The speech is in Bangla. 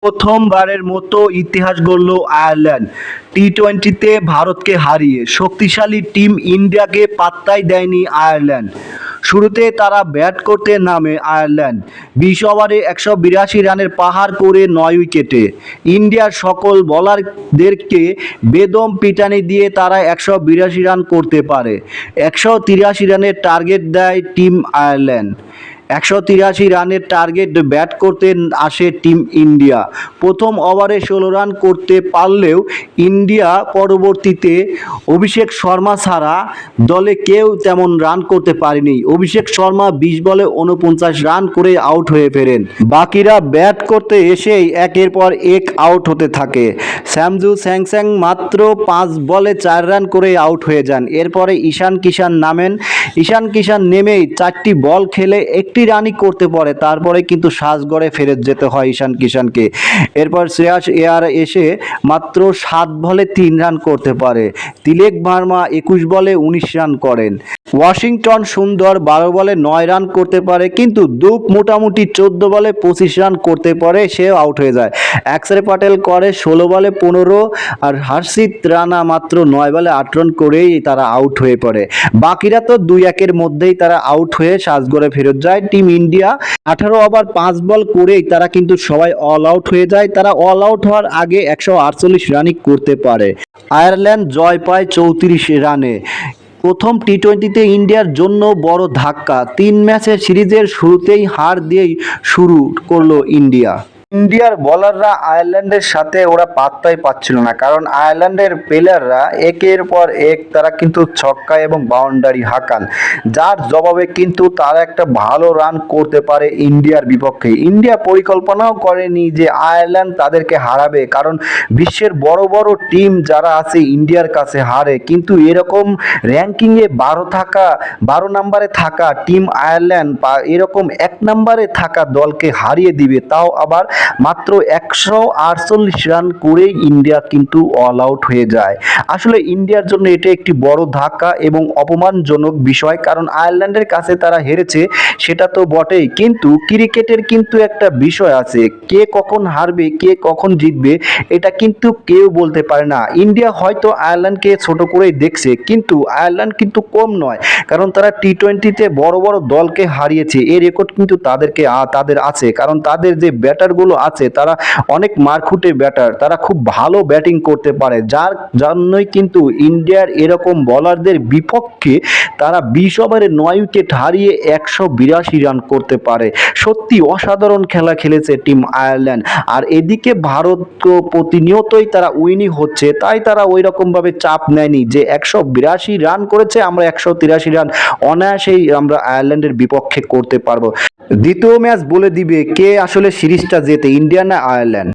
প্রথমবারের মতো ইতিহাস গড়ল আয়ারল্যান্ড। টি-টোয়েন্টিতে ভারতকে হারিয়ে শক্তিশালী টিম ইন্ডিয়াকে পাত্তাই দেয়নি আয়ারল্যান্ড। শুরুতে তারা ব্যাট করতে নামে আয়ারল্যান্ড ২০ ওভারে ১৮২ রানের পাহাড় করে ৯ উইকেটে। ইন্ডিয়ার সকল বোলারদেরকে বেদম পিটানি দিয়ে তারা ১৮২ রান করতে পারে। ১৮৩ রানের টার্গেট দেয় টিম আয়ারল্যান্ড। ১৮৩ রানের টার্গেট ব্যাট করতে আসে টিম ইন্ডিয়া। প্রথম ওভারে ১৬ রান করতে পারলেও ইন্ডিয়া পরবর্তীতে অভিষেক শর্মা ছাড়া দলে কেউ তেমন রান করতে পারেনি। অভিষেক শর্মা ২০ বলে ৪৯ রান করে আউট হয়ে ফেরেন। বাকিরা ব্যাট করতে এসেই একের পর এক আউট হতে থাকে। সঞ্জু স্যামসন মাত্র ৫ বলে ৪ রান করে আউট হয়ে যান। এরপরে ঈশান কিষান নামেন। ঈশান কিষান নেমেই ৪টি বল খেলে একটি রানই করতে পারে, তারপরে কিন্তু সাজঘরে ফেরত যেতে হয় ঈশান কিষানকে। এরপর শ্রেয়াস আয়ার এসে মাত্র ৭ বলে ৩ রান করতে পারে। তিলক ভার্মা ২১ বলে ১৯ রান করেন। ওয়াশিংটন সুন্দর ১২ বলে ৯ রান করতে পারে, কিন্তু দুপ মোটামুটি ১৪ বলে ২৫ রান করতে পারে, সে আউট হয়ে যায়। অক্ষর প্যাটেল করে ১৬ বলে ১৫, আর হর্ষিত রানা মাত্র ৯ বলে ৮ রান করেই তারা আউট হয়ে পড়ে। বাকিরা তো ২-১ মধ্যেই তারা আউট হয়ে সাজঘরে ফেরত যায়। টিম ইন্ডিয়া ১৮ ওভার ৫ বল করেই তারা কিন্তু সবাই অল আউট হয়ে যায়। তারা অল আউট হওয়ার আগে ১৪৮ রানই করতে পারে। আয়ারল্যান্ড জয় পায় ৩৪ রানে। প্রথম টি-টোয়েন্টিতে ইন্ডিয়ার জন্য বড় ধাক্কা। ৩ ম্যাচের সিরিজের শুরুতেই হার দিয়েই শুরু করলো ইন্ডিয়া। ইন্ডিয়ার বোলাররা আয়ারল্যান্ডের সাথে ওরা পাত্তাই পাচ্ছিল না, কারণ আয়ারল্যান্ডের প্লেয়াররা একের পর এক তারা কিন্তু ছক্কা এবং বাউন্ডারি হাঁকান, যার জবাবে কিন্তু তারা একটা ভালো রান করতে পারে ইন্ডিয়ার বিপক্ষে। ইন্ডিয়া পরিকল্পনাও করেনি যে আয়ারল্যান্ড তাদেরকে হারাবে, কারণ বিশ্বের বড় বড় টিম যারা আছে ইন্ডিয়ার কাছে হারে, কিন্তু এরকম র্যাঙ্কিংয়ে ১২ নম্বরে থাকা টিম আয়ারল্যান্ড বা এরকম ১ নম্বরে থাকা দলকে হারিয়ে দিবে, তাও আবার মাত্র ১৪৮ রান করে ইন্ডিয়া কিন্তু অল আউট হয়ে যায়। আসলে ইন্ডিয়ার জন্য এটা একটি বড় ধাক্কা এবং অপমানজনক বিষয়, কারণ আয়ারল্যান্ডের কাছে তারা হেরেছে সেটা তো বটেই, কিন্তু ক্রিকেটের কিন্তু একটা বিষয় আছে, কে কখন হারবে কে কখন জিতবে এটা কিন্তু কেউ বলতে পারে না। ইন্ডিয়া হয়তো আয়ারল্যান্ডকে ছোট করেই দেখছে, কিন্তু আয়ারল্যান্ড কিন্তু কম নয়, কারণ তারা টি-টোয়েন্টিতে বড় বড় দলকে হারিয়েছে। এই রেকর্ড কিন্তু তাদের আছে, কারণ তাদের যে ব্যাটারগুলো আছে তারা অনেক মারখুটে ব্যাটার, তারা খুব ভালো ব্যাটিং করতে পারে, যার জন্যই কিন্তু ইন্ডিয়ার এরকম বোলারদের বিপক্ষে তারা ২০ ওভারে ৯ উইকেট হারিয়ে ১৮২ রান করতে পারে। সত্যি অসাধারণ খেলা খেলেছে টিম আয়ারল্যান্ড। আর এদিকে ভারত প্রতিনিয়তই তারা উইনিং হচ্ছে, তাই তারা ওই রকমভাবে চাপ নেয়নি যে ১৮২ রান করেছে আমরা ১৮৩ রান অনায়াসেই আমরা আয়ারল্যান্ডের বিপক্ষে করতে পারবো। দ্বিতীয় ম্যাচ বলে দিবে কে আসলে সিরিজটা জেতে, ইন্ডিয়া না আয়ারল্যান্ড।